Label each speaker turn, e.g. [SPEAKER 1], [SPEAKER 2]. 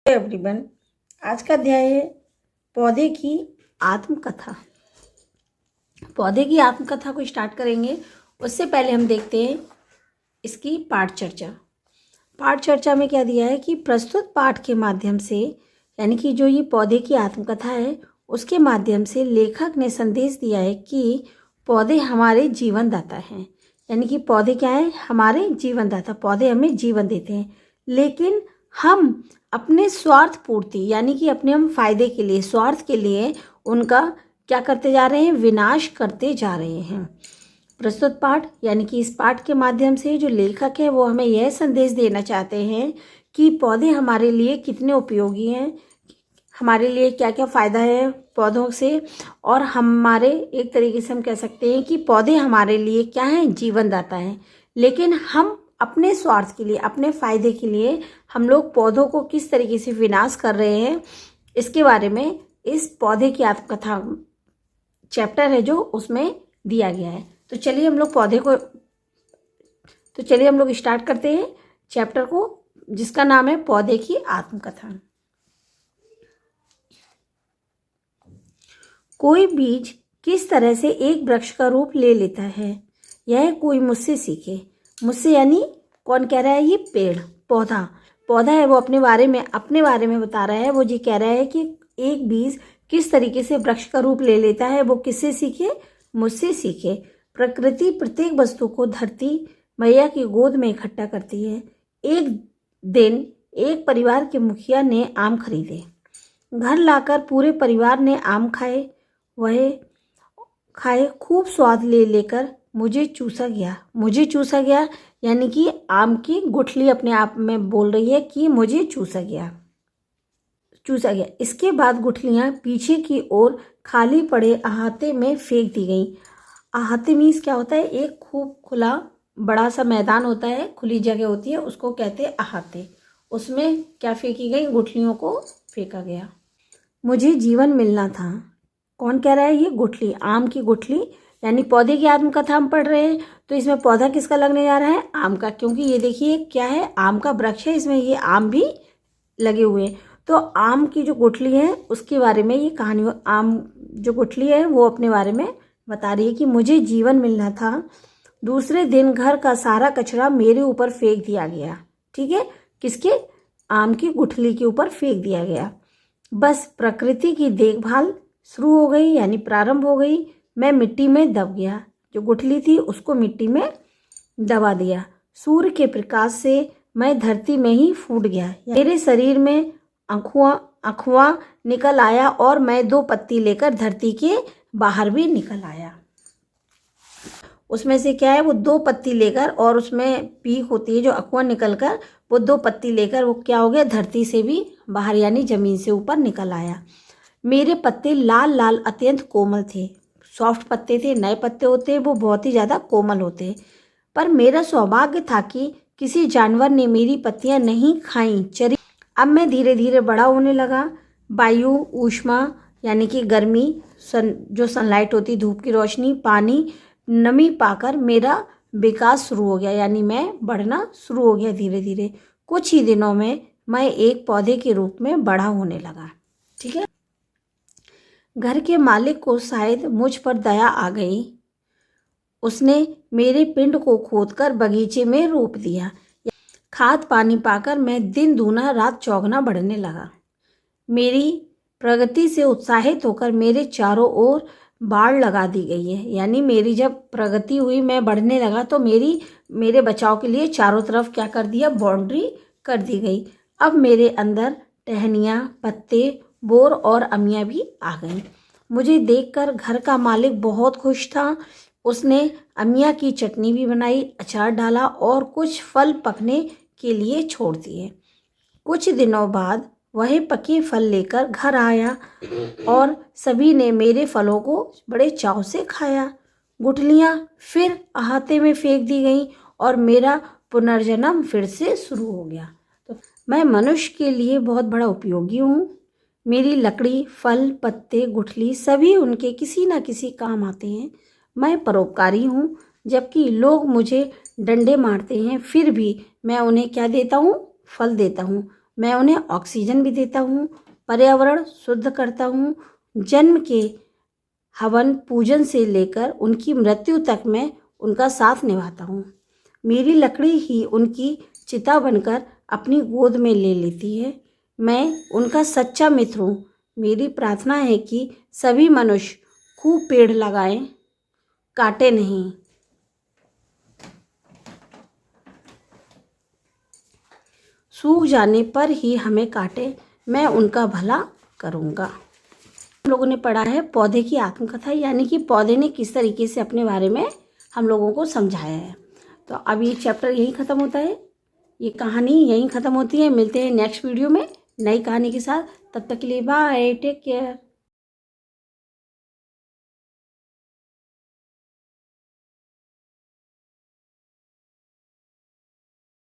[SPEAKER 1] Everyone, आज का अध्याय है पौधे की आत्मकथा। पौधे की आत्मकथा को स्टार्ट करेंगे उससे पहले हम देखते हैं इसकी पाठ चर्चा। पाठ चर्चा में क्या दिया है कि प्रस्तुत पाठ के माध्यम से, यानी कि जो ये पौधे की आत्मकथा है उसके माध्यम से लेखक ने संदेश दिया है कि पौधे हमारे जीवनदाता हैं। यानी कि पौधे क्या है? हमारे जीवनदाता। पौधे हमें जीवन देते हैं, लेकिन हम अपने स्वार्थ पूर्ति यानी कि अपने हम फायदे के लिए, स्वार्थ के लिए उनका क्या करते जा रहे हैं? विनाश करते जा रहे हैं। प्रस्तुत पाठ यानी कि इस पाठ के माध्यम से जो लेखक है वो हमें यह संदेश देना चाहते हैं कि पौधे हमारे लिए कितने उपयोगी हैं, हमारे लिए क्या क्या फ़ायदा है पौधों से, और हमारे एक तरीके से हम कह सकते हैं कि पौधे हमारे लिए क्या हैं? जीवनदाता हैं। लेकिन हम अपने स्वार्थ के लिए, अपने फ़ायदे के लिए हम लोग पौधों को किस तरीके से विनाश कर रहे हैं, इसके बारे में इस पौधे की आत्मकथा चैप्टर है जो उसमें दिया गया है। तो चलिए हम लोग स्टार्ट करते हैं चैप्टर को, जिसका नाम है पौधे की आत्मकथा। कोई बीज किस तरह से एक वृक्ष का रूप ले लेता है, यह कोई मुझसे सीखे। मुझसे यानी कौन कह रहा है? ये पेड़, पौधा है, वो अपने बारे में बता रहा है। वो जी कह रहा है कि एक बीज किस तरीके से वृक्ष का रूप ले लेता है, वो किससे सीखे? मुझसे सीखे। प्रकृति प्रत्येक वस्तु को धरती मैया की गोद में इकट्ठा करती है। एक दिन एक परिवार के मुखिया ने आम खरीदे। घर लाकर पूरे परिवार ने आम खाए। वह खूब स्वाद ले लेकर मुझे चूसा गया यानी कि आम की गुठली अपने आप में बोल रही है कि मुझे चूसा गया। इसके बाद गुठलियां पीछे की ओर खाली पड़े अहाते में फेंक दी गईं। अहाते मीन्स क्या होता है? एक खूब खुला बड़ा सा मैदान होता है, खुली जगह होती है, उसको कहते हैं अहाते। उसमें क्या फेंकी गई? गुठलियों को फेंका गया। मुझे जीवन मिलना था। कौन कह रहा है? ये गुठली, आम की गुठली, यानी पौधे की आत्मकथा हम पढ़ रहे हैं। तो इसमें पौधा किसका लगने जा रहा है? आम का, क्योंकि ये देखिए क्या है? आम का वृक्ष है, इसमें ये आम भी लगे हुए हैं। तो आम की जो गुठली है उसके बारे में ये कहानी, आम जो गुठली है वो अपने बारे में बता रही है कि मुझे जीवन मिलना था। दूसरे दिन घर का सारा कचरा मेरे ऊपर फेंक दिया गया। ठीक है, किसके? आम की गुठली के ऊपर फेंक दिया गया। बस प्रकृति की देखभाल शुरू हो गई, यानी प्रारंभ हो गई। मैं मिट्टी में दब गया। जो गुठली थी उसको मिट्टी में दबा दिया। सूर्य के प्रकाश से मैं धरती में ही फूट गया। मेरे शरीर में अखुआ निकल आया और मैं 2 पत्ती लेकर धरती के बाहर भी निकल आया। उसमें से क्या है? वो 2 पत्ती लेकर, और उसमें पीक होती है जो अखुआ निकलकर, वो 2 पत्ती लेकर वो क्या हो गया? धरती से भी बाहर यानी जमीन से ऊपर निकल आया। मेरे पत्ते लाल लाल अत्यंत कोमल थे। सॉफ्ट पत्ते थे, नए पत्ते होते हैं वो बहुत ही ज़्यादा कोमल होते हैं। पर मेरा सौभाग्य था कि किसी जानवर ने मेरी पत्तियां नहीं खाईं, चरी। अब मैं धीरे धीरे बड़ा होने लगा। वायु, ऊष्मा यानी कि गर्मी, जो सनलाइट होती, धूप की रोशनी, पानी, नमी पाकर मेरा विकास शुरू हो गया, यानी मैं बढ़ना शुरू हो गया धीरे धीरे। कुछ ही दिनों में मैं एक पौधे के रूप में बड़ा होने लगा। ठीक है। घर के मालिक को शायद मुझ पर दया आ गई। उसने मेरे पिंड को खोदकर बगीचे में रोप दिया। खाद पानी पाकर मैं दिन दूना रात चौगुना बढ़ने लगा। मेरी प्रगति से उत्साहित होकर मेरे चारों ओर बाड़ लगा दी गई है। यानी मेरी जब प्रगति हुई, मैं बढ़ने लगा, तो मेरे बचाव के लिए चारों तरफ क्या कर दिया? बाउंड्री कर दी गई। अब मेरे अंदर टहनियाँ, पत्ते, बोर और अमियाँ भी आ गईं। मुझे देखकर घर का मालिक बहुत खुश था। उसने अमिया की चटनी भी बनाई, अचार डाला और कुछ फल पकने के लिए छोड़ दिए। कुछ दिनों बाद वह पके फल लेकर घर आया और सभी ने मेरे फलों को बड़े चाव से खाया। गुठलियाँ फिर अहाते में फेंक दी गईं और मेरा पुनर्जन्म फिर से शुरू हो गया। तो मैं मनुष्य के लिए बहुत बड़ा उपयोगी हूँ। मेरी लकड़ी, फल, पत्ते, गुठली सभी उनके किसी न किसी काम आते हैं। मैं परोपकारी हूँ। जबकि लोग मुझे डंडे मारते हैं, फिर भी मैं उन्हें क्या देता हूँ? फल देता हूँ। मैं उन्हें ऑक्सीजन भी देता हूँ, पर्यावरण शुद्ध करता हूँ। जन्म के हवन पूजन से लेकर उनकी मृत्यु तक मैं उनका साथ निभाता हूँ। मेरी लकड़ी ही उनकी चिता बनकर अपनी गोद में ले लेती है। मैं उनका सच्चा मित्र हूँ। मेरी प्रार्थना है कि सभी मनुष्य खूब पेड़ लगाएं, काटे नहीं। सूख जाने पर ही हमें काटे, मैं उनका भला करूँगा। हम लोगों ने पढ़ा है पौधे की आत्मकथा, यानी कि पौधे ने किस तरीके से अपने बारे में हम लोगों को समझाया है। तो अब ये चैप्टर यहीं ख़त्म होता है, ये कहानी यहीं ख़त्म होती है। मिलते हैं नेक्स्ट वीडियो में नई कहानी के साथ। तब तक के लिए बाय, टेक केयर।